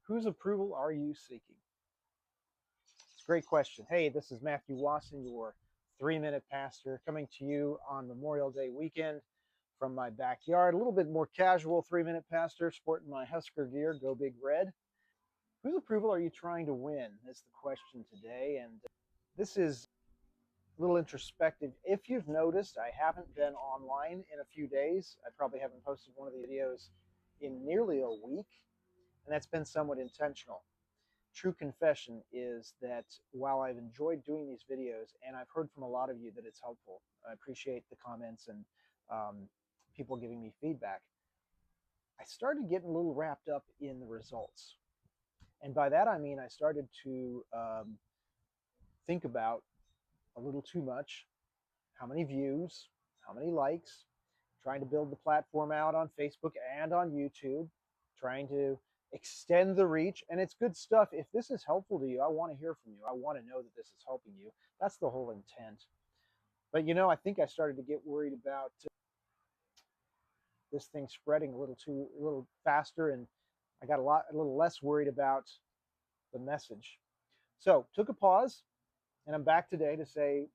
Whose approval are you seeking? It's a great question. Hey, this is Matthew Wasson, your 3-minute pastor, coming to you on Memorial Day weekend from my backyard. A little bit more casual 3-minute pastor, sporting my Husker gear, Go Big Red. Whose approval are you trying to win? Is the question today. And this is a little introspective. If you've noticed, I haven't been online in a few days. I probably haven't posted one of the videos in nearly a week, and that's been somewhat intentional. True confession is that while I've enjoyed doing these videos, and I've heard from a lot of you that it's helpful, I appreciate the comments and people giving me feedback, I started getting a little wrapped up in the results. And by that I mean I started to think about a little too much how many views, how many likes, trying to build the platform out on Facebook and on YouTube, trying to extend the reach. And it's good stuff. If this is helpful to you, I want to hear from you. I want to know that this is helping you. That's the whole intent. But I think I started to get worried about this thing spreading a little faster, and I got a little less worried about the message. So took a pause, and I'm back today to say,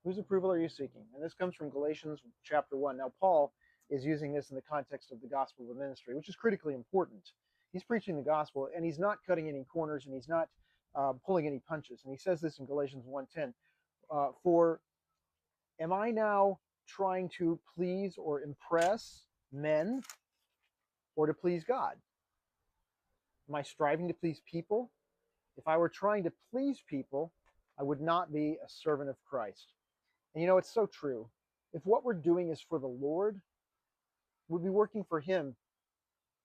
whose approval are you seeking? And this comes from Galatians chapter 1. Now, Paul is using this in the context of the gospel of ministry, which is critically important. He's preaching the gospel, and he's not cutting any corners, and he's not pulling any punches. And he says this in Galatians 1:10, for am I now trying to please or impress men or to please God? Am I striving to please people? If I were trying to please people, I would not be a servant of Christ. And it's so true. If what we're doing is for the Lord, we'll be working for Him,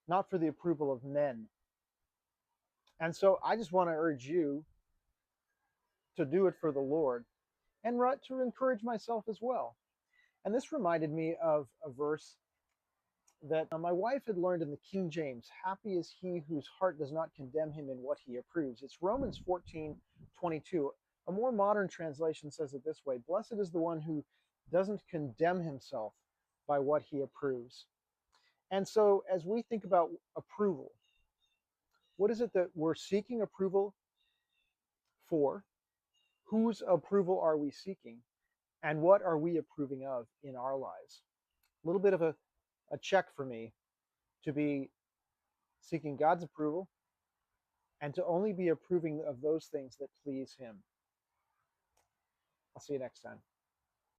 not for the approval of men. And so I just want to urge you to do it for the Lord and to encourage myself as well. And this reminded me of a verse that my wife had learned in the King James. Happy is he whose heart does not condemn him in what he approves. It's Romans 14:22. A more modern translation says it this way: blessed is the one who doesn't condemn himself by what he approves. And so as we think about approval, what is it that we're seeking approval for? Whose approval are we seeking? And what are we approving of in our lives? A little bit of a check for me to be seeking God's approval and to only be approving of those things that please Him. I'll see you next time.